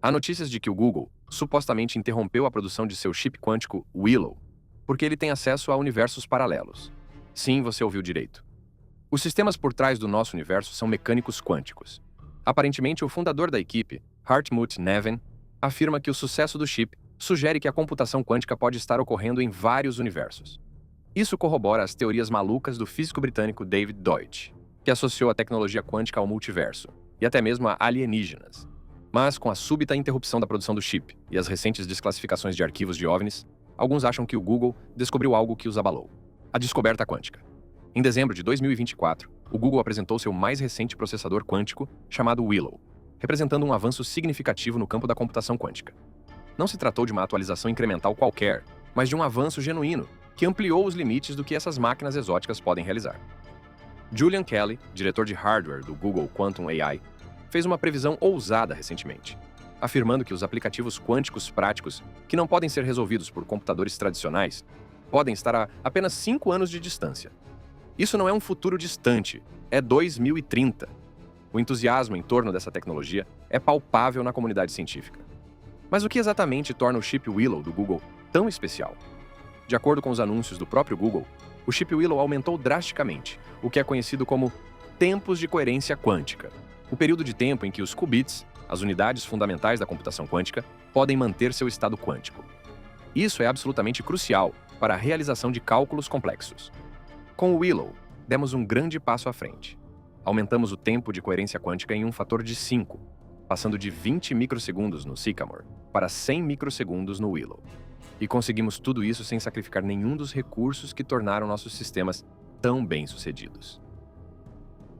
Há notícias de que o Google supostamente interrompeu a produção de seu chip quântico Willow, porque ele tem acesso a universos paralelos. Sim, você ouviu direito. Os sistemas por trás do nosso universo são mecânicos quânticos. Aparentemente, o fundador da equipe, Hartmut Neven, afirma que o sucesso do chip sugere que a computação quântica pode estar ocorrendo em vários universos. Isso corrobora as teorias malucas do físico britânico David Deutsch, que associou a tecnologia quântica ao multiverso, e até mesmo a alienígenas. Mas, com a súbita interrupção da produção do chip e as recentes desclassificações de arquivos de OVNIs, alguns acham que o Google descobriu algo que os abalou: a descoberta quântica. Em dezembro de 2024, o Google apresentou seu mais recente processador quântico, chamado Willow, representando um avanço significativo no campo da computação quântica. Não se tratou de uma atualização incremental qualquer, mas de um avanço genuíno, que ampliou os limites do que essas máquinas exóticas podem realizar. Julian Kelly, diretor de hardware do Google Quantum AI, fez uma previsão ousada recentemente, afirmando que os aplicativos quânticos práticos, que não podem ser resolvidos por computadores tradicionais, podem estar a apenas 5 anos de distância. Isso não é um futuro distante, é 2030. O entusiasmo em torno dessa tecnologia é palpável na comunidade científica. Mas o que exatamente torna o chip Willow do Google tão especial? De acordo com os anúncios do próprio Google, o chip Willow aumentou drasticamente o que é conhecido como tempos de coerência quântica, o período de tempo em que os qubits, as unidades fundamentais da computação quântica, podem manter seu estado quântico. Isso é absolutamente crucial para a realização de cálculos complexos. Com o Willow, demos um grande passo à frente. Aumentamos o tempo de coerência quântica em um fator de 5, passando de 20 microsegundos no Sycamore para 100 microsegundos no Willow. E conseguimos tudo isso sem sacrificar nenhum dos recursos que tornaram nossos sistemas tão bem-sucedidos.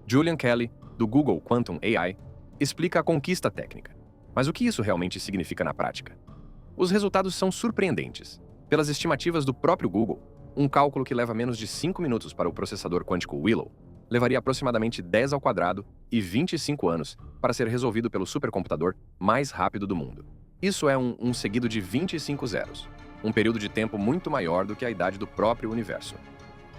Julian Kelly, do Google Quantum AI, explica a conquista técnica. Mas o que isso realmente significa na prática? Os resultados são surpreendentes. Pelas estimativas do próprio Google, um cálculo que leva menos de 5 minutos para o processador quântico Willow levaria aproximadamente 10 ao quadrado e 25 anos para ser resolvido pelo supercomputador mais rápido do mundo. Isso é um seguido de 25 zeros, um período de tempo muito maior do que a idade do próprio universo.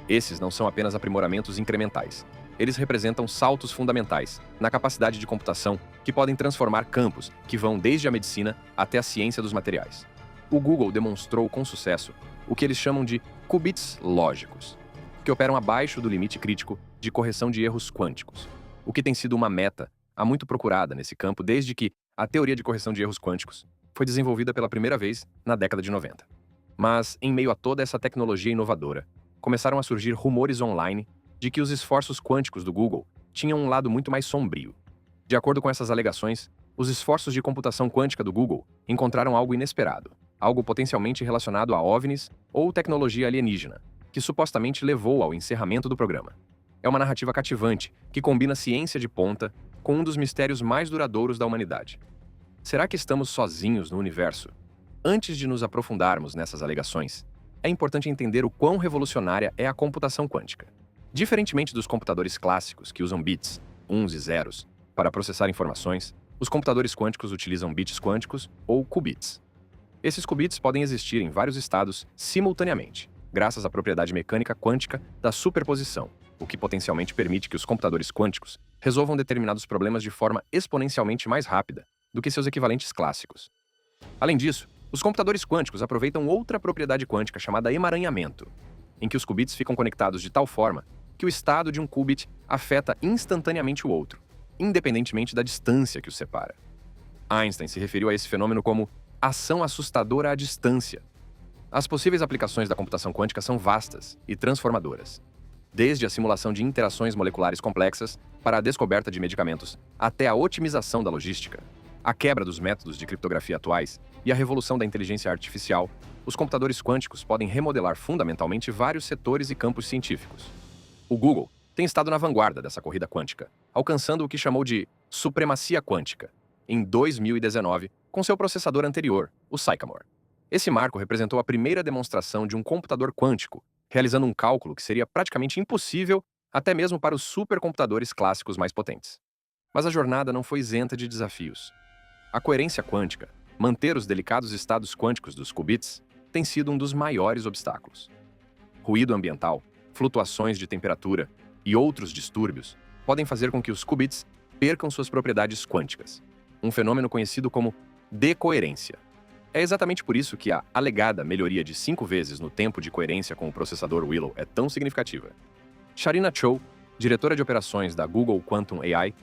Esses não são apenas aprimoramentos incrementais. Eles representam saltos fundamentais na capacidade de computação que podem transformar campos que vão desde a medicina até a ciência dos materiais. O Google demonstrou com sucesso o que eles chamam de qubits lógicos, que operam abaixo do limite crítico de correção de erros quânticos, o que tem sido uma meta há muito procurada nesse campo desde que a teoria de correção de erros quânticos foi desenvolvida pela primeira vez na década de 90. Mas, em meio a toda essa tecnologia inovadora, começaram a surgir rumores online de que os esforços quânticos do Google tinham um lado muito mais sombrio. De acordo com essas alegações, os esforços de computação quântica do Google encontraram algo inesperado, algo potencialmente relacionado a OVNIs ou tecnologia alienígena, que supostamente levou ao encerramento do programa. É uma narrativa cativante que combina ciência de ponta com um dos mistérios mais duradouros da humanidade. Será que estamos sozinhos no universo? Antes de nos aprofundarmos nessas alegações, é importante entender o quão revolucionária é a computação quântica. Diferentemente dos computadores clássicos que usam bits, uns e zeros, para processar informações, os computadores quânticos utilizam bits quânticos ou qubits. Esses qubits podem existir em vários estados simultaneamente, graças à propriedade mecânica quântica da superposição, o que potencialmente permite que os computadores quânticos resolvam determinados problemas de forma exponencialmente mais rápida do que seus equivalentes clássicos. Além disso, os computadores quânticos aproveitam outra propriedade quântica chamada emaranhamento, em que os qubits ficam conectados de tal forma que o estado de um qubit afeta instantaneamente o outro, independentemente da distância que os separa. Einstein se referiu a esse fenômeno como ação assustadora à distância. As possíveis aplicações da computação quântica são vastas e transformadoras, desde a simulação de interações moleculares complexas para a descoberta de medicamentos, até a otimização da logística, a quebra dos métodos de criptografia atuais e a revolução da inteligência artificial. Os computadores quânticos podem remodelar fundamentalmente vários setores e campos científicos. O Google tem estado na vanguarda dessa corrida quântica, alcançando o que chamou de supremacia quântica, em 2019, com seu processador anterior, o Sycamore. Esse marco representou a primeira demonstração de um computador quântico, realizando um cálculo que seria praticamente impossível até mesmo para os supercomputadores clássicos mais potentes. Mas a jornada não foi isenta de desafios. A coerência quântica, manter os delicados estados quânticos dos qubits, tem sido um dos maiores obstáculos. Ruído ambiental, flutuações de temperatura e outros distúrbios podem fazer com que os qubits percam suas propriedades quânticas, um fenômeno conhecido como Decoerência. É exatamente por isso que a alegada melhoria de 5 vezes no tempo de coerência com o processador Willow é tão significativa. Sharina Chow, diretora de operações da Google Quantum AI,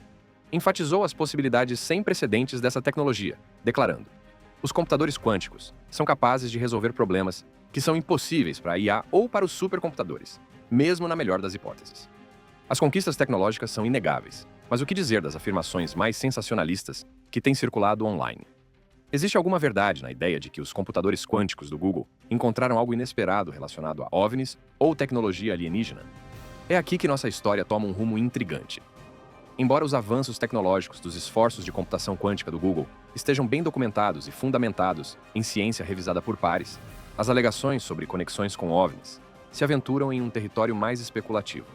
enfatizou as possibilidades sem precedentes dessa tecnologia, declarando: os computadores quânticos são capazes de resolver problemas que são impossíveis para a IA ou para os supercomputadores, mesmo na melhor das hipóteses. As conquistas tecnológicas são inegáveis, mas o que dizer das afirmações mais sensacionalistas que têm circulado online? Existe alguma verdade na ideia de que os computadores quânticos do Google encontraram algo inesperado relacionado a OVNIs ou tecnologia alienígena? É aqui que nossa história toma um rumo intrigante. Embora os avanços tecnológicos dos esforços de computação quântica do Google estejam bem documentados e fundamentados em ciência revisada por pares, as alegações sobre conexões com OVNIs se aventuram em um território mais especulativo.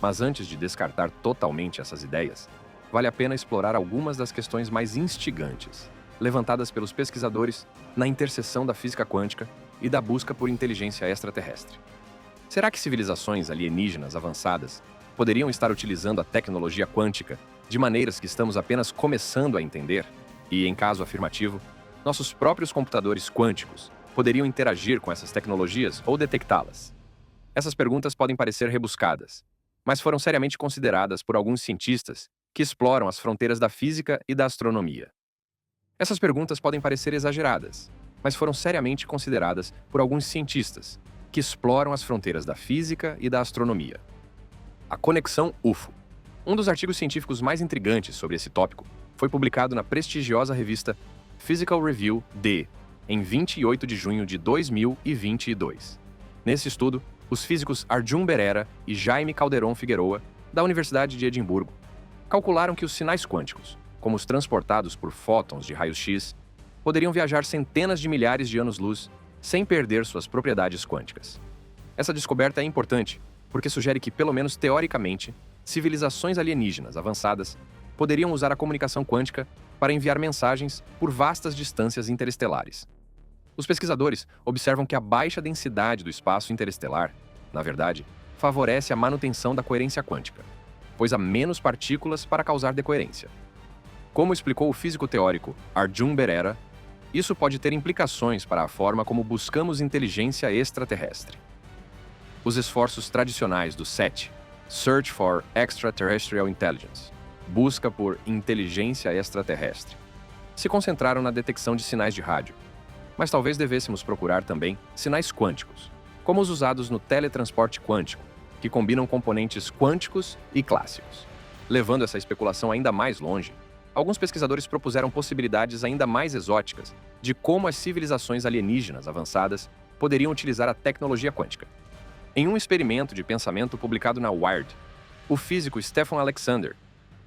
Mas antes de descartar totalmente essas ideias, vale a pena explorar algumas das questões mais instigantes levantadas pelos pesquisadores na interseção da física quântica e da busca por inteligência extraterrestre. Será que civilizações alienígenas avançadas poderiam estar utilizando a tecnologia quântica de maneiras que estamos apenas começando a entender? E, em caso afirmativo, nossos próprios computadores quânticos poderiam interagir com essas tecnologias ou detectá-las? Essas perguntas podem parecer rebuscadas, mas foram seriamente consideradas por alguns cientistas que exploram as fronteiras da física e da astronomia. Essas perguntas podem parecer exageradas, mas foram seriamente consideradas por alguns cientistas que exploram as fronteiras da física e da astronomia. A conexão UFO. Um dos artigos científicos mais intrigantes sobre esse tópico foi publicado na prestigiosa revista Physical Review D, em 28 de junho de 2022. Nesse estudo, os físicos Arjun Berera e Jaime Calderon Figueroa, da Universidade de Edimburgo, calcularam que os sinais quânticos, como os transportados por fótons de raios-x, poderiam viajar centenas de milhares de anos-luz sem perder suas propriedades quânticas. Essa descoberta é importante porque sugere que, pelo menos teoricamente, civilizações alienígenas avançadas poderiam usar a comunicação quântica para enviar mensagens por vastas distâncias interestelares. Os pesquisadores observam que a baixa densidade do espaço interestelar, na verdade, favorece a manutenção da coerência quântica, pois há menos partículas para causar decoerência. Como explicou o físico teórico Arjun Berera, isso pode ter implicações para a forma como buscamos inteligência extraterrestre. Os esforços tradicionais do SETI, Search for Extraterrestrial Intelligence, busca por inteligência extraterrestre, se concentraram na detecção de sinais de rádio, mas talvez devêssemos procurar também sinais quânticos, como os usados no teletransporte quântico, que combinam componentes quânticos e clássicos. Levando essa especulação ainda mais longe, alguns pesquisadores propuseram possibilidades ainda mais exóticas de como as civilizações alienígenas avançadas poderiam utilizar a tecnologia quântica. Em um experimento de pensamento publicado na Wired, o físico Stephen Alexander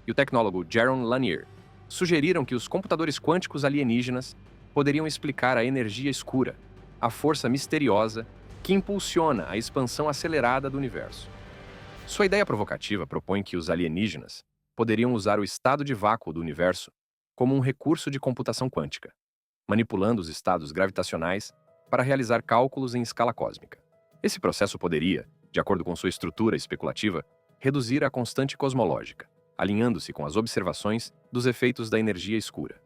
e o tecnólogo Jaron Lanier sugeriram que os computadores quânticos alienígenas poderiam explicar a energia escura, a força misteriosa que impulsiona a expansão acelerada do universo. Sua ideia provocativa propõe que os alienígenas poderiam usar o estado de vácuo do universo como um recurso de computação quântica, manipulando os estados gravitacionais para realizar cálculos em escala cósmica. Esse processo poderia, de acordo com sua estrutura especulativa, reduzir a constante cosmológica, alinhando-se com as observações dos efeitos da energia escura.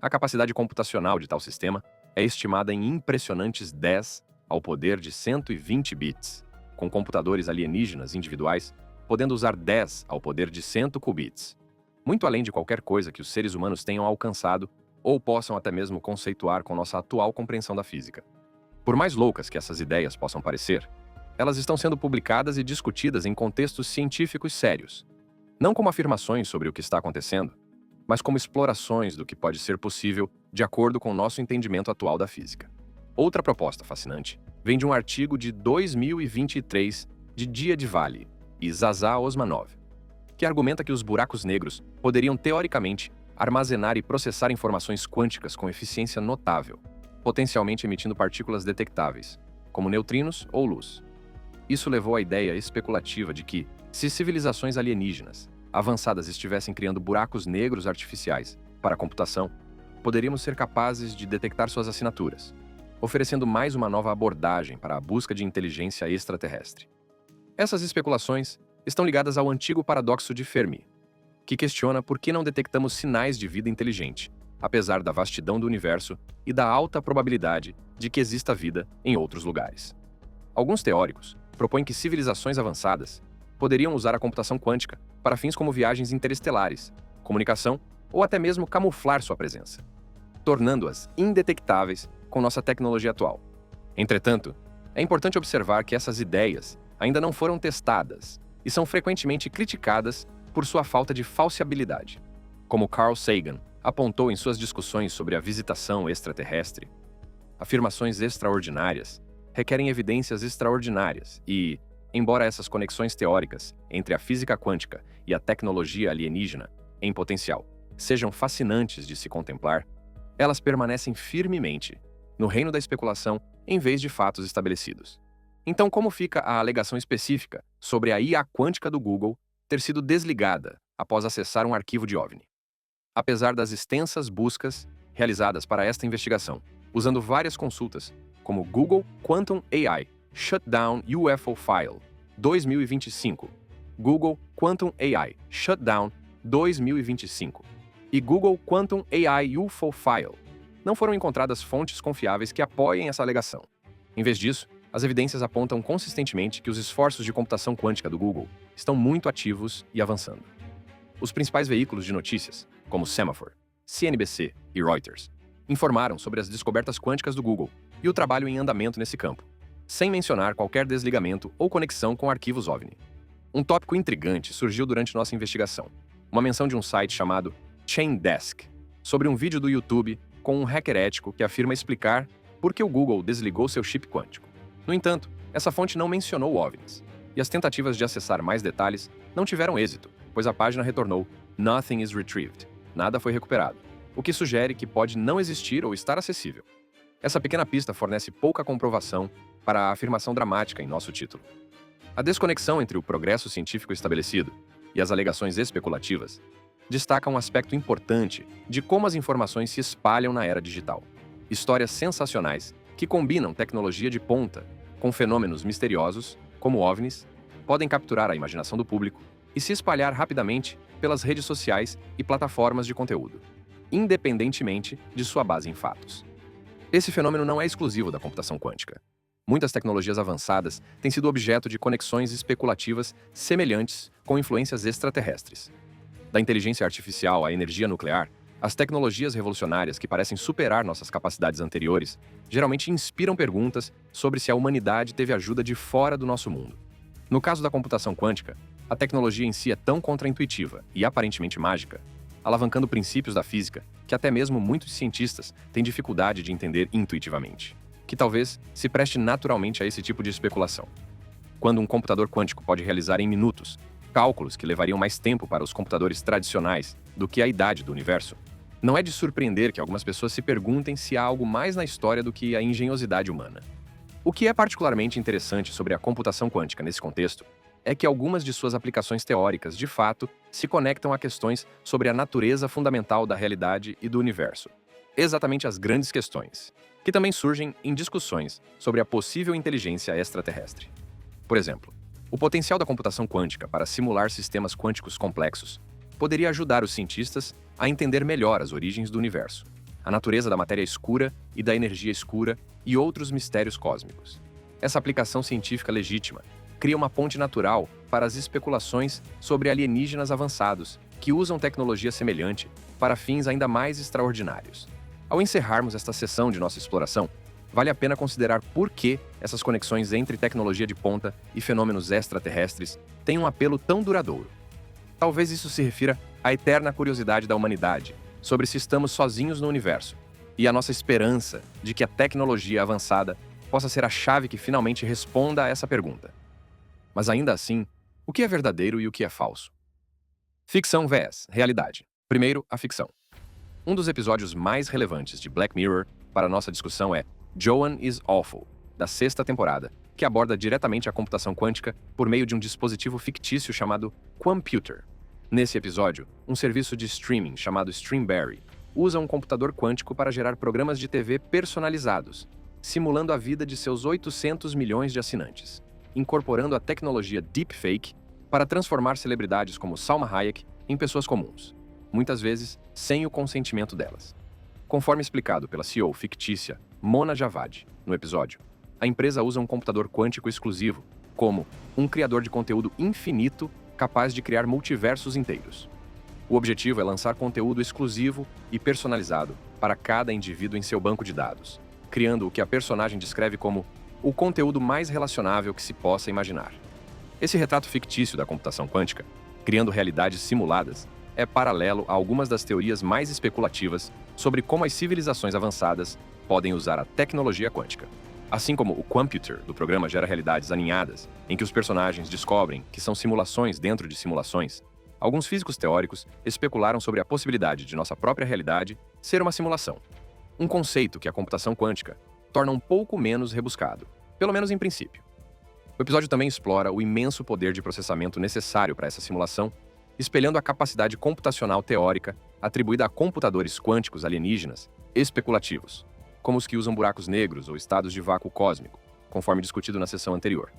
A capacidade computacional de tal sistema é estimada em impressionantes 10 ao poder de 120 bits, com computadores alienígenas individuais podendo usar 10 ao poder de 100 qubits, muito além de qualquer coisa que os seres humanos tenham alcançado ou possam até mesmo conceituar com nossa atual compreensão da física. Por mais loucas que essas ideias possam parecer, elas estão sendo publicadas e discutidas em contextos científicos sérios, não como afirmações sobre o que está acontecendo, mas como explorações do que pode ser possível de acordo com o nosso entendimento atual da física. Outra proposta fascinante vem de um artigo de 2023 de Djyadvali e Zaza Osmanov, que argumenta que os buracos negros poderiam teoricamente armazenar e processar informações quânticas com eficiência notável, potencialmente emitindo partículas detectáveis, como neutrinos ou luz. Isso levou à ideia especulativa de que, se civilizações alienígenas avançadas estivessem criando buracos negros artificiais para a computação, poderíamos ser capazes de detectar suas assinaturas, oferecendo mais uma nova abordagem para a busca de inteligência extraterrestre. Essas especulações estão ligadas ao antigo paradoxo de Fermi, que questiona por que não detectamos sinais de vida inteligente, apesar da vastidão do universo e da alta probabilidade de que exista vida em outros lugares. Alguns teóricos propõem que civilizações avançadas poderiam usar a computação quântica para fins como viagens interestelares, comunicação ou até mesmo camuflar sua presença, tornando-as indetectáveis com nossa tecnologia atual. Entretanto, é importante observar que essas ideias ainda não foram testadas e são frequentemente criticadas por sua falta de falsibilidade. Como Carl Sagan apontou em suas discussões sobre a visitação extraterrestre, afirmações extraordinárias requerem evidências extraordinárias e, embora essas conexões teóricas entre a física quântica e a tecnologia alienígena, em potencial, sejam fascinantes de se contemplar, elas permanecem firmemente no reino da especulação em vez de fatos estabelecidos. Então, como fica a alegação específica sobre a IA quântica do Google ter sido desligada após acessar um arquivo de OVNI? Apesar das extensas buscas realizadas para esta investigação, usando várias consultas, como Google Quantum AI Shutdown UFO File 2025, Google Quantum AI Shutdown 2025 e Google Quantum AI UFO File, não foram encontradas fontes confiáveis que apoiem essa alegação. Em vez disso, as evidências apontam consistentemente que os esforços de computação quântica do Google estão muito ativos e avançando. Os principais veículos de notícias, como Semaphore, CNBC e Reuters, informaram sobre as descobertas quânticas do Google e o trabalho em andamento nesse campo, sem mencionar qualquer desligamento ou conexão com arquivos OVNI. Um tópico intrigante surgiu durante nossa investigação, uma menção de um site chamado Chaindesk, sobre um vídeo do YouTube com um hacker ético que afirma explicar por que o Google desligou seu chip quântico. No entanto, essa fonte não mencionou OVNIs, e as tentativas de acessar mais detalhes não tiveram êxito, pois a página retornou "Nothing is retrieved", nada foi recuperado, o que sugere que pode não existir ou estar acessível. Essa pequena pista fornece pouca comprovação para a afirmação dramática em nosso título. A desconexão entre o progresso científico estabelecido e as alegações especulativas destaca um aspecto importante de como as informações se espalham na era digital. Histórias sensacionais que combinam tecnologia de ponta com fenômenos misteriosos, como OVNIs, podem capturar a imaginação do público e se espalhar rapidamente pelas redes sociais e plataformas de conteúdo, independentemente de sua base em fatos. Esse fenômeno não é exclusivo da computação quântica. Muitas tecnologias avançadas têm sido objeto de conexões especulativas semelhantes com influências extraterrestres. Da inteligência artificial à energia nuclear, as tecnologias revolucionárias que parecem superar nossas capacidades anteriores geralmente inspiram perguntas sobre se a humanidade teve ajuda de fora do nosso mundo. No caso da computação quântica, a tecnologia em si é tão contraintuitiva e aparentemente mágica, alavancando princípios da física que até mesmo muitos cientistas têm dificuldade de entender intuitivamente, que talvez se preste naturalmente a esse tipo de especulação. Quando um computador quântico pode realizar em minutos cálculos que levariam mais tempo para os computadores tradicionais do que a idade do universo, não é de surpreender que algumas pessoas se perguntem se há algo mais na história do que a engenhosidade humana. O que é particularmente interessante sobre a computação quântica nesse contexto é que algumas de suas aplicações teóricas, de fato, se conectam a questões sobre a natureza fundamental da realidade e do universo. Exatamente as grandes questões, que também surgem em discussões sobre a possível inteligência extraterrestre. Por exemplo, o potencial da computação quântica para simular sistemas quânticos complexos poderia ajudar os cientistas a entender melhor as origens do universo, a natureza da matéria escura e da energia escura e outros mistérios cósmicos. Essa aplicação científica legítima cria uma ponte natural para as especulações sobre alienígenas avançados que usam tecnologia semelhante para fins ainda mais extraordinários. Ao encerrarmos esta sessão de nossa exploração, vale a pena considerar por que essas conexões entre tecnologia de ponta e fenômenos extraterrestres têm um apelo tão duradouro. Talvez isso se refira à eterna curiosidade da humanidade sobre se estamos sozinhos no universo e à nossa esperança de que a tecnologia avançada possa ser a chave que finalmente responda a essa pergunta. Mas ainda assim, o que é verdadeiro e o que é falso? Ficção vs realidade. Primeiro, a ficção. Um dos episódios mais relevantes de Black Mirror para nossa discussão é Joan is Awful, da sexta temporada, que aborda diretamente a computação quântica por meio de um dispositivo fictício chamado Quamputer. Nesse episódio, um serviço de streaming chamado Streamberry usa um computador quântico para gerar programas de TV personalizados, simulando a vida de seus 800 milhões de assinantes, incorporando a tecnologia deepfake para transformar celebridades como Salma Hayek em pessoas comuns, muitas vezes sem o consentimento delas. Conforme explicado pela CEO fictícia Mona Javad no episódio, a empresa usa um computador quântico exclusivo como um criador de conteúdo infinito capaz de criar multiversos inteiros. O objetivo é lançar conteúdo exclusivo e personalizado para cada indivíduo em seu banco de dados, criando o que a personagem descreve como o conteúdo mais relacionável que se possa imaginar. Esse retrato fictício da computação quântica, criando realidades simuladas, é paralelo a algumas das teorias mais especulativas sobre como as civilizações avançadas podem usar a tecnologia quântica. Assim como o Computer do programa gera realidades aninhadas, em que os personagens descobrem que são simulações dentro de simulações, alguns físicos teóricos especularam sobre a possibilidade de nossa própria realidade ser uma simulação. Um conceito que a computação quântica torna um pouco menos rebuscado, pelo menos em princípio. O episódio também explora o imenso poder de processamento necessário para essa simulação, espelhando a capacidade computacional teórica atribuída a computadores quânticos alienígenas especulativos, como os que usam buracos negros ou estados de vácuo cósmico, conforme discutido na sessão anterior.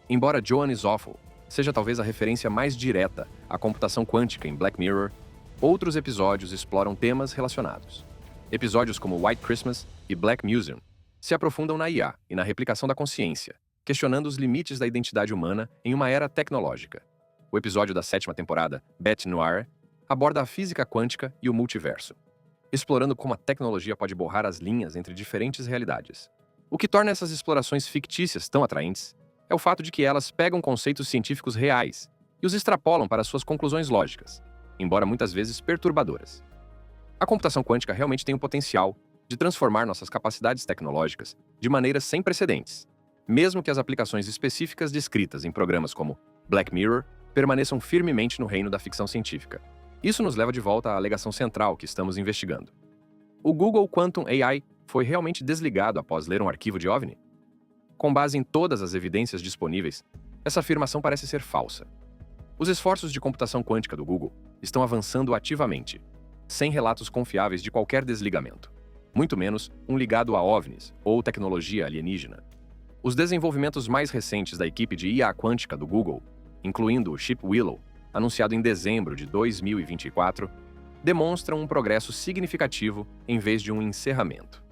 Embora Joan is Awful seja talvez a referência mais direta à computação quântica em Black Mirror, outros episódios exploram temas relacionados. Episódios como White Christmas e Black Museum se aprofundam na IA e na replicação da consciência, questionando os limites da identidade humana em uma era tecnológica. O episódio da 7ª temporada, Bête Noire, aborda a física quântica e o multiverso, explorando como a tecnologia pode borrar as linhas entre diferentes realidades. O que torna essas explorações fictícias tão atraentes é o fato de que elas pegam conceitos científicos reais e os extrapolam para suas conclusões lógicas, embora muitas vezes perturbadoras. A computação quântica realmente tem o potencial de transformar nossas capacidades tecnológicas de maneiras sem precedentes, mesmo que as aplicações específicas descritas em programas como Black Mirror permaneçam firmemente no reino da ficção científica. Isso nos leva de volta à alegação central que estamos investigando. O Google Quantum AI foi realmente desligado após ler um arquivo de OVNI? Com base em todas as evidências disponíveis, essa afirmação parece ser falsa. Os esforços de computação quântica do Google estão avançando ativamente, sem relatos confiáveis de qualquer desligamento, muito menos um ligado a OVNIs ou tecnologia alienígena. Os desenvolvimentos mais recentes da equipe de IA quântica do Google, incluindo o chip Willow, anunciado em dezembro de 2024, demonstram um progresso significativo em vez de um encerramento.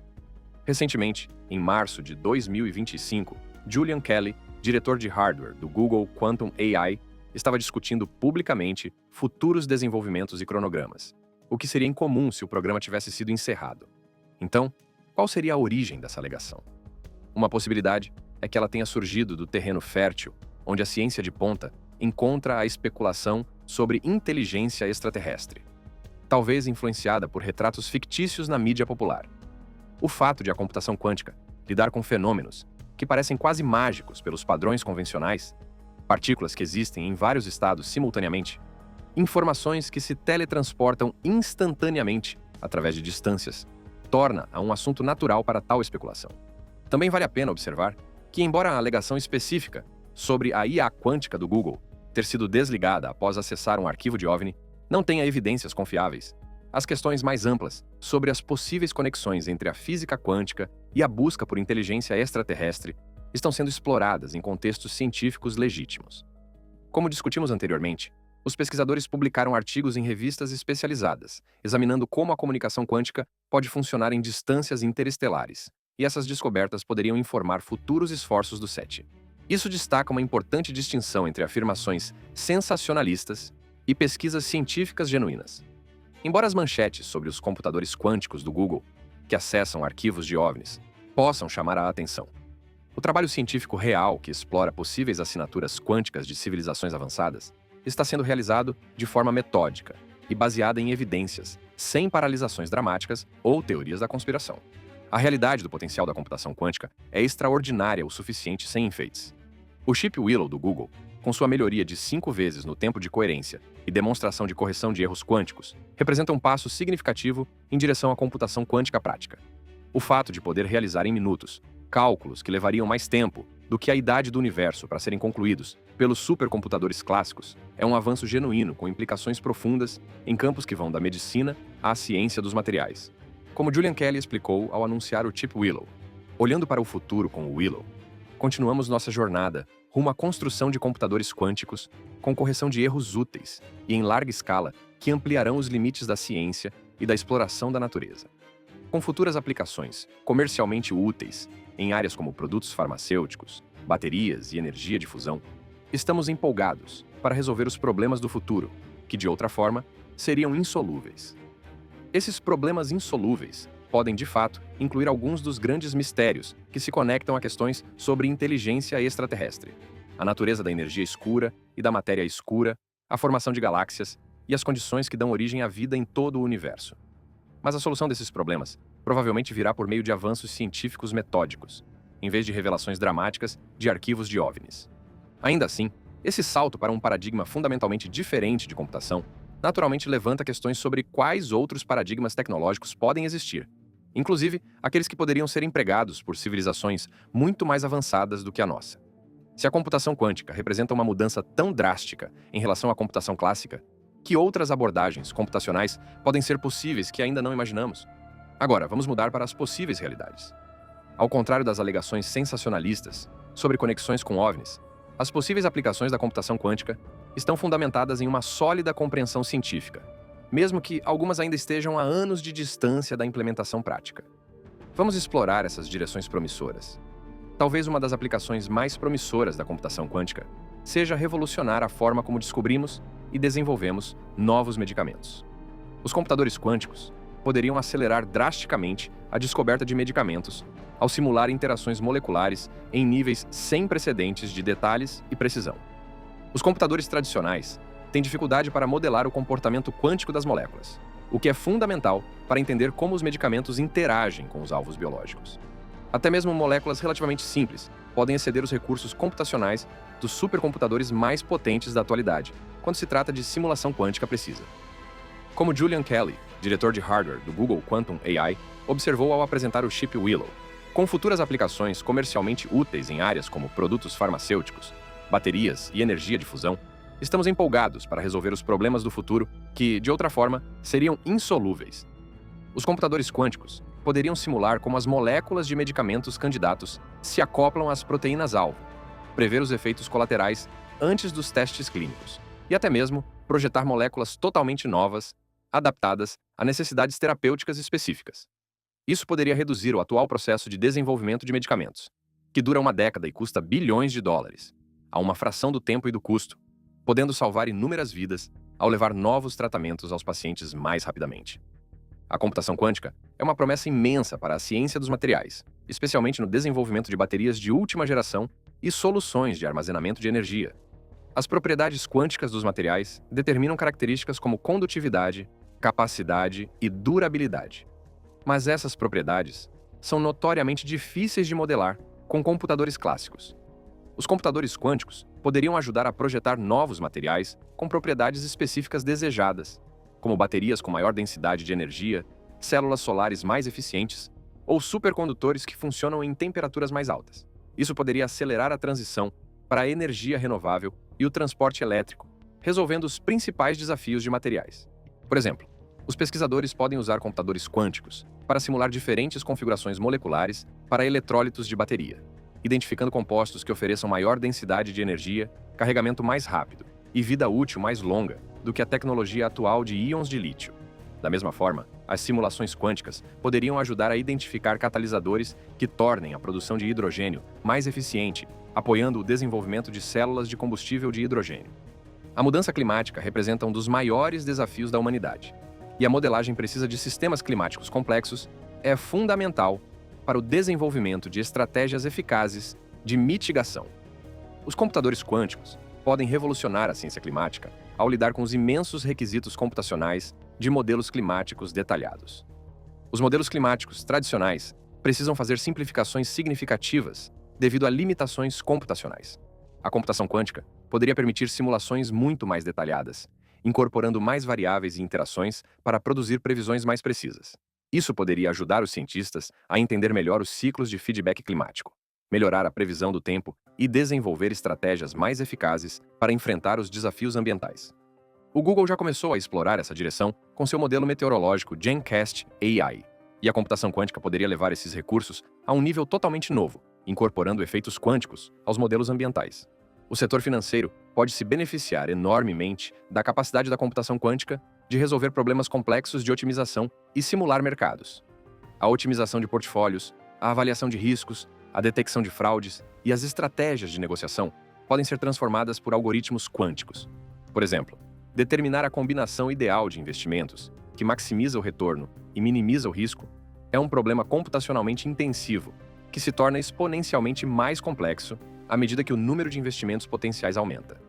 Recentemente, em março de 2025, Julian Kelly, diretor de hardware do Google Quantum AI, estava discutindo publicamente futuros desenvolvimentos e cronogramas, o que seria incomum se o programa tivesse sido encerrado. Então, qual seria a origem dessa alegação? Uma possibilidade é que ela tenha surgido do terreno fértil, onde a ciência de ponta encontra a especulação sobre inteligência extraterrestre, talvez influenciada por retratos fictícios na mídia popular. O fato de a computação quântica lidar com fenômenos que parecem quase mágicos pelos padrões convencionais, partículas que existem em vários estados simultaneamente, informações que se teletransportam instantaneamente através de distâncias, torna-a um assunto natural para tal especulação. Também vale a pena observar que, embora a alegação específica sobre a IA quântica do Google ter sido desligada após acessar um arquivo de OVNI não tenha evidências confiáveis, as questões mais amplas sobre as possíveis conexões entre a física quântica e a busca por inteligência extraterrestre estão sendo exploradas em contextos científicos legítimos. Como discutimos anteriormente, os pesquisadores publicaram artigos em revistas especializadas, examinando como a comunicação quântica pode funcionar em distâncias interestelares, e essas descobertas poderiam informar futuros esforços do SETI. Isso destaca uma importante distinção entre afirmações sensacionalistas e pesquisas científicas genuínas. Embora as manchetes sobre os computadores quânticos do Google, que acessam arquivos de OVNIs, possam chamar a atenção, o trabalho científico real que explora possíveis assinaturas quânticas de civilizações avançadas está sendo realizado de forma metódica e baseada em evidências, sem paralisações dramáticas ou teorias da conspiração. A realidade do potencial da computação quântica é extraordinária o suficiente sem enfeites. O chip Willow do Google, com sua melhoria de 5 vezes no tempo de coerência e demonstração de correção de erros quânticos, representa um passo significativo em direção à computação quântica prática. O fato de poder realizar em minutos cálculos que levariam mais tempo do que a idade do universo para serem concluídos pelos supercomputadores clássicos é um avanço genuíno com implicações profundas em campos que vão da medicina à ciência dos materiais. Como Julian Kelly explicou ao anunciar o chip Willow, olhando para o futuro com o Willow, continuamos nossa jornada rumo à construção de computadores quânticos com correção de erros úteis e em larga escala que ampliarão os limites da ciência e da exploração da natureza. Com futuras aplicações comercialmente úteis em áreas como produtos farmacêuticos, baterias e energia de fusão, estamos empolgados para resolver os problemas do futuro, que de outra forma seriam insolúveis. Esses problemas insolúveis podem, de fato, incluir alguns dos grandes mistérios que se conectam a questões sobre inteligência extraterrestre, a natureza da energia escura e da matéria escura, a formação de galáxias e as condições que dão origem à vida em todo o universo. Mas a solução desses problemas provavelmente virá por meio de avanços científicos metódicos, em vez de revelações dramáticas de arquivos de OVNIs. Ainda assim, esse salto para um paradigma fundamentalmente diferente de computação naturalmente levanta questões sobre quais outros paradigmas tecnológicos podem existir, inclusive aqueles que poderiam ser empregados por civilizações muito mais avançadas do que a nossa. Se a computação quântica representa uma mudança tão drástica em relação à computação clássica, que outras abordagens computacionais podem ser possíveis que ainda não imaginamos? Agora, vamos mudar para as possíveis realidades. Ao contrário das alegações sensacionalistas sobre conexões com OVNIs, as possíveis aplicações da computação quântica estão fundamentadas em uma sólida compreensão científica, mesmo que algumas ainda estejam a anos de distância da implementação prática. Vamos explorar essas direções promissoras. Talvez uma das aplicações mais promissoras da computação quântica seja revolucionar a forma como descobrimos e desenvolvemos novos medicamentos. Os computadores quânticos poderiam acelerar drasticamente a descoberta de medicamentos ao simular interações moleculares em níveis sem precedentes de detalhes e precisão. Os computadores tradicionais têm dificuldade para modelar o comportamento quântico das moléculas, o que é fundamental para entender como os medicamentos interagem com os alvos biológicos. Até mesmo moléculas relativamente simples podem exceder os recursos computacionais dos supercomputadores mais potentes da atualidade, quando se trata de simulação quântica precisa. Como Julian Kelly, diretor de hardware do Google Quantum AI, observou ao apresentar o chip Willow, com futuras aplicações comercialmente úteis em áreas como produtos farmacêuticos, baterias e energia de fusão, estamos empolgados para resolver os problemas do futuro que, de outra forma, seriam insolúveis. Os computadores quânticos poderiam simular como as moléculas de medicamentos candidatos se acoplam às proteínas-alvo, prever os efeitos colaterais antes dos testes clínicos e até mesmo projetar moléculas totalmente novas, adaptadas a necessidades terapêuticas específicas. Isso poderia reduzir o atual processo de desenvolvimento de medicamentos, que dura uma década e custa bilhões de dólares, a uma fração do tempo e do custo, podendo salvar inúmeras vidas ao levar novos tratamentos aos pacientes mais rapidamente. A computação quântica é uma promessa imensa para a ciência dos materiais, especialmente no desenvolvimento de baterias de última geração e soluções de armazenamento de energia. As propriedades quânticas dos materiais determinam características como condutividade, capacidade e durabilidade. Mas essas propriedades são notoriamente difíceis de modelar com computadores clássicos. Os computadores quânticos poderiam ajudar a projetar novos materiais com propriedades específicas desejadas, como baterias com maior densidade de energia, células solares mais eficientes ou supercondutores que funcionam em temperaturas mais altas. Isso poderia acelerar a transição para a energia renovável e o transporte elétrico, resolvendo os principais desafios de materiais. Por exemplo, os pesquisadores podem usar computadores quânticos para simular diferentes configurações moleculares para eletrólitos de bateria, identificando compostos que ofereçam maior densidade de energia, carregamento mais rápido e vida útil mais longa do que a tecnologia atual de íons de lítio. Da mesma forma, as simulações quânticas poderiam ajudar a identificar catalisadores que tornem a produção de hidrogênio mais eficiente, apoiando o desenvolvimento de células de combustível de hidrogênio. A mudança climática representa um dos maiores desafios da humanidade, e a modelagem precisa de sistemas climáticos complexos é fundamental para o desenvolvimento de estratégias eficazes de mitigação. Os computadores quânticos podem revolucionar a ciência climática ao lidar com os imensos requisitos computacionais de modelos climáticos detalhados. Os modelos climáticos tradicionais precisam fazer simplificações significativas devido a limitações computacionais. A computação quântica poderia permitir simulações muito mais detalhadas, incorporando mais variáveis e interações para produzir previsões mais precisas. Isso poderia ajudar os cientistas a entender melhor os ciclos de feedback climático, melhorar a previsão do tempo e desenvolver estratégias mais eficazes para enfrentar os desafios ambientais. O Google já começou a explorar essa direção com seu modelo meteorológico GenCast AI, e a computação quântica poderia levar esses recursos a um nível totalmente novo, incorporando efeitos quânticos aos modelos ambientais. O setor financeiro pode se beneficiar enormemente da capacidade da computação quântica de resolver problemas complexos de otimização e simular mercados. A otimização de portfólios, a avaliação de riscos, a detecção de fraudes e as estratégias de negociação podem ser transformadas por algoritmos quânticos. Por exemplo, determinar a combinação ideal de investimentos, que maximiza o retorno e minimiza o risco, é um problema computacionalmente intensivo, que se torna exponencialmente mais complexo à medida que o número de investimentos potenciais aumenta.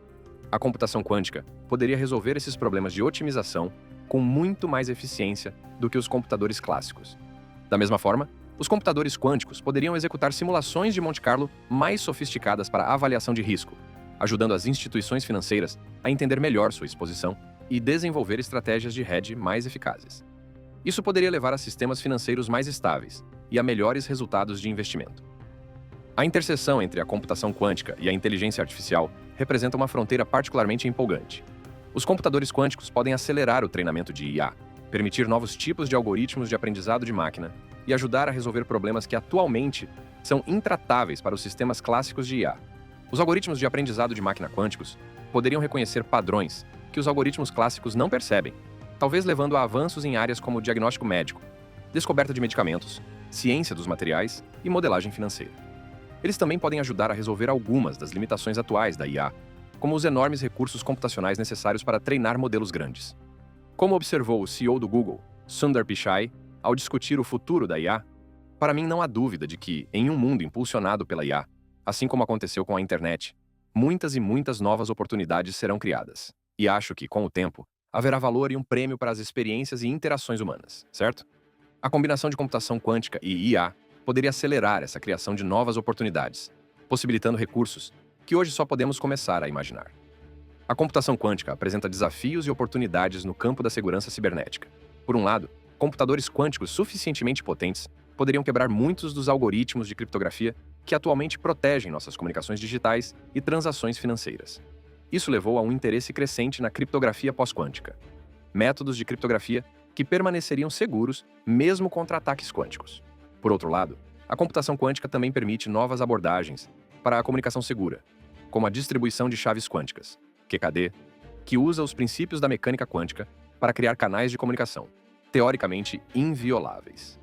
A computação quântica poderia resolver esses problemas de otimização com muito mais eficiência do que os computadores clássicos. Da mesma forma, os computadores quânticos poderiam executar simulações de Monte Carlo mais sofisticadas para avaliação de risco, ajudando as instituições financeiras a entender melhor sua exposição e desenvolver estratégias de hedge mais eficazes. Isso poderia levar a sistemas financeiros mais estáveis e a melhores resultados de investimento. A interseção entre a computação quântica e a inteligência artificial representa uma fronteira particularmente empolgante. Os computadores quânticos podem acelerar o treinamento de IA, permitir novos tipos de algoritmos de aprendizado de máquina e ajudar a resolver problemas que atualmente são intratáveis para os sistemas clássicos de IA. Os algoritmos de aprendizado de máquina quânticos poderiam reconhecer padrões que os algoritmos clássicos não percebem, talvez levando a avanços em áreas como diagnóstico médico, descoberta de medicamentos, ciência dos materiais e modelagem financeira. Eles também podem ajudar a resolver algumas das limitações atuais da IA, como os enormes recursos computacionais necessários para treinar modelos grandes. Como observou o CEO do Google, Sundar Pichai, ao discutir o futuro da IA, para mim não há dúvida de que, em um mundo impulsionado pela IA, assim como aconteceu com a internet, muitas e muitas novas oportunidades serão criadas. E acho que, com o tempo, haverá valor e um prêmio para as experiências e interações humanas, certo? A combinação de computação quântica e IA poderia acelerar essa criação de novas oportunidades, possibilitando recursos que hoje só podemos começar a imaginar. A computação quântica apresenta desafios e oportunidades no campo da segurança cibernética. Por um lado, computadores quânticos suficientemente potentes poderiam quebrar muitos dos algoritmos de criptografia que atualmente protegem nossas comunicações digitais e transações financeiras. Isso levou a um interesse crescente na criptografia pós-quântica, métodos de criptografia que permaneceriam seguros mesmo contra ataques quânticos. Por outro lado, a computação quântica também permite novas abordagens para a comunicação segura, como a distribuição de chaves quânticas, QKD, que usa os princípios da mecânica quântica para criar canais de comunicação, teoricamente invioláveis.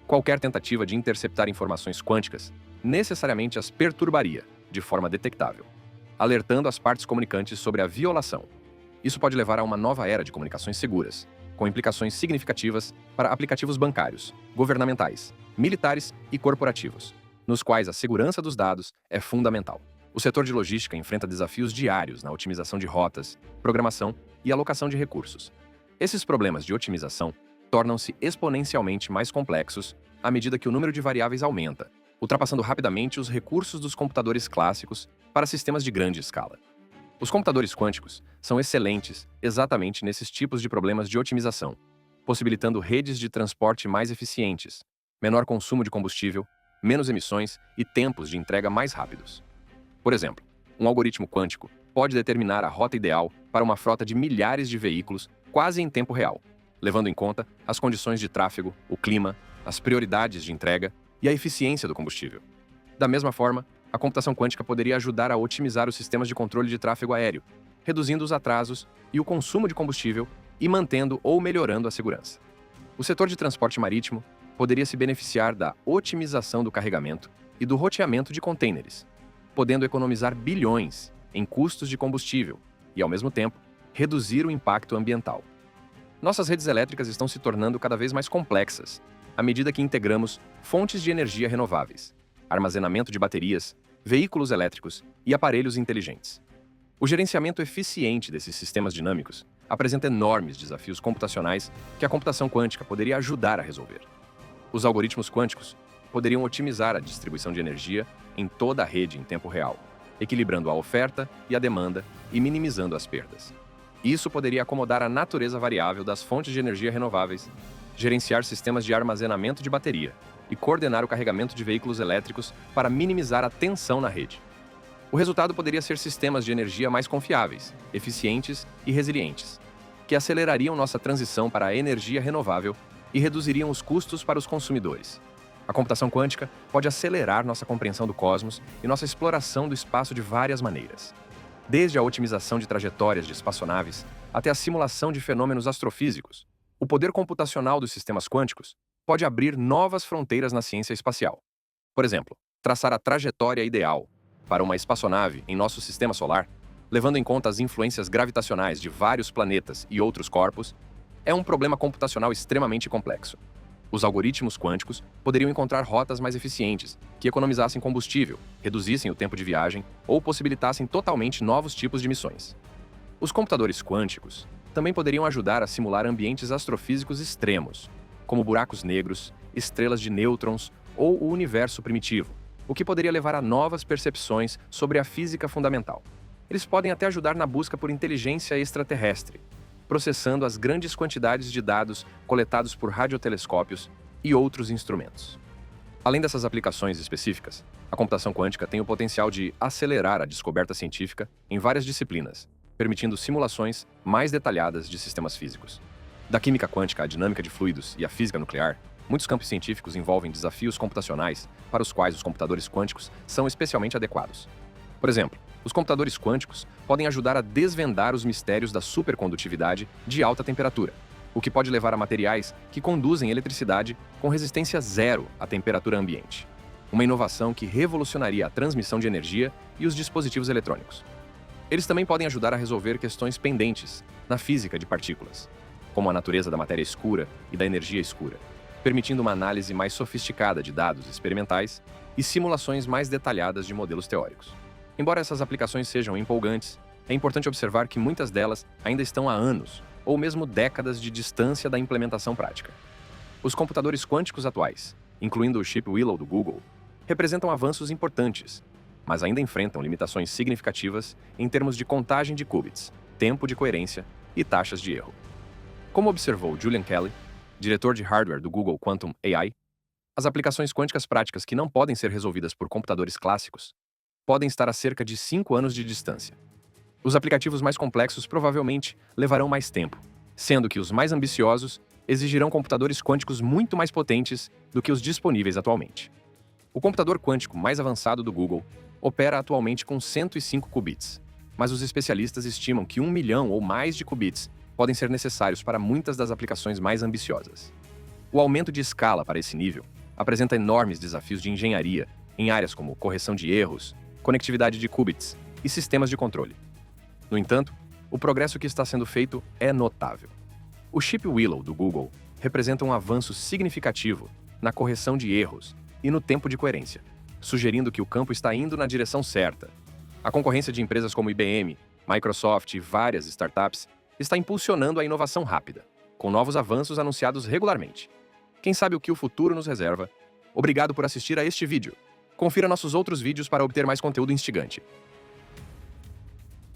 Qualquer tentativa de interceptar informações quânticas necessariamente as perturbaria de forma detectável, alertando as partes comunicantes sobre a violação. Isso pode levar a uma nova era de comunicações seguras, com implicações significativas para aplicativos bancários, governamentais, militares e corporativos, nos quais a segurança dos dados é fundamental. O setor de logística enfrenta desafios diários na otimização de rotas, programação e alocação de recursos. Esses problemas de otimização tornam-se exponencialmente mais complexos à medida que o número de variáveis aumenta, ultrapassando rapidamente os recursos dos computadores clássicos para sistemas de grande escala. Os computadores quânticos são excelentes exatamente nesses tipos de problemas de otimização, possibilitando redes de transporte mais eficientes, menor consumo de combustível, menos emissões e tempos de entrega mais rápidos. Por exemplo, um algoritmo quântico pode determinar a rota ideal para uma frota de milhares de veículos quase em tempo real, levando em conta as condições de tráfego, o clima, as prioridades de entrega e a eficiência do combustível. Da mesma forma, a computação quântica poderia ajudar a otimizar os sistemas de controle de tráfego aéreo, reduzindo os atrasos e o consumo de combustível e mantendo ou melhorando a segurança. O setor de transporte marítimo poderia se beneficiar da otimização do carregamento e do roteamento de contêineres, podendo economizar bilhões em custos de combustível e, ao mesmo tempo, reduzir o impacto ambiental. Nossas redes elétricas estão se tornando cada vez mais complexas à medida que integramos fontes de energia renováveis, armazenamento de baterias, veículos elétricos e aparelhos inteligentes. O gerenciamento eficiente desses sistemas dinâmicos apresenta enormes desafios computacionais que a computação quântica poderia ajudar a resolver. Os algoritmos quânticos poderiam otimizar a distribuição de energia em toda a rede em tempo real, equilibrando a oferta e a demanda e minimizando as perdas. Isso poderia acomodar a natureza variável das fontes de energia renováveis, gerenciar sistemas de armazenamento de bateria e coordenar o carregamento de veículos elétricos para minimizar a tensão na rede. O resultado poderia ser sistemas de energia mais confiáveis, eficientes e resilientes, que acelerariam nossa transição para a energia renovável e reduziriam os custos para os consumidores. A computação quântica pode acelerar nossa compreensão do cosmos e nossa exploração do espaço de várias maneiras. Desde a otimização de trajetórias de espaçonaves até a simulação de fenômenos astrofísicos, o poder computacional dos sistemas quânticos pode abrir novas fronteiras na ciência espacial. Por exemplo, traçar a trajetória ideal para uma espaçonave em nosso sistema solar, levando em conta as influências gravitacionais de vários planetas e outros corpos, é um problema computacional extremamente complexo. Os algoritmos quânticos poderiam encontrar rotas mais eficientes, que economizassem combustível, reduzissem o tempo de viagem ou possibilitassem totalmente novos tipos de missões. Os computadores quânticos também poderiam ajudar a simular ambientes astrofísicos extremos, como buracos negros, estrelas de nêutrons ou o universo primitivo, o que poderia levar a novas percepções sobre a física fundamental. Eles podem até ajudar na busca por inteligência extraterrestre, processando as grandes quantidades de dados coletados por radiotelescópios e outros instrumentos. Além dessas aplicações específicas, a computação quântica tem o potencial de acelerar a descoberta científica em várias disciplinas, permitindo simulações mais detalhadas de sistemas físicos. Da química quântica à dinâmica de fluidos e à física nuclear, muitos campos científicos envolvem desafios computacionais para os quais os computadores quânticos são especialmente adequados. Por exemplo, os computadores quânticos podem ajudar a desvendar os mistérios da supercondutividade de alta temperatura, o que pode levar a materiais que conduzem eletricidade com resistência zero à temperatura ambiente. Uma inovação que revolucionaria a transmissão de energia e os dispositivos eletrônicos. Eles também podem ajudar a resolver questões pendentes na física de partículas, como a natureza da matéria escura e da energia escura, permitindo uma análise mais sofisticada de dados experimentais e simulações mais detalhadas de modelos teóricos. Embora essas aplicações sejam empolgantes, é importante observar que muitas delas ainda estão a anos ou mesmo décadas de distância da implementação prática. Os computadores quânticos atuais, incluindo o chip Willow do Google, representam avanços importantes, mas ainda enfrentam limitações significativas em termos de contagem de qubits, tempo de coerência e taxas de erro. Como observou Julian Kelly, diretor de hardware do Google Quantum AI, as aplicações quânticas práticas que não podem ser resolvidas por computadores clássicos podem estar a cerca de 5 anos de distância. Os aplicativos mais complexos provavelmente levarão mais tempo, sendo que os mais ambiciosos exigirão computadores quânticos muito mais potentes do que os disponíveis atualmente. O computador quântico mais avançado do Google opera atualmente com 105 qubits, mas os especialistas estimam que 1 milhão ou mais de qubits podem ser necessários para muitas das aplicações mais ambiciosas. O aumento de escala para esse nível apresenta enormes desafios de engenharia em áreas como correção de erros, conectividade de qubits e sistemas de controle. No entanto, o progresso que está sendo feito é notável. O chip Willow do Google representa um avanço significativo na correção de erros e no tempo de coerência, sugerindo que o campo está indo na direção certa. A concorrência de empresas como IBM, Microsoft e várias startups está impulsionando a inovação rápida, com novos avanços anunciados regularmente. Quem sabe o que o futuro nos reserva? Obrigado por assistir a este vídeo. Confira nossos outros vídeos para obter mais conteúdo instigante.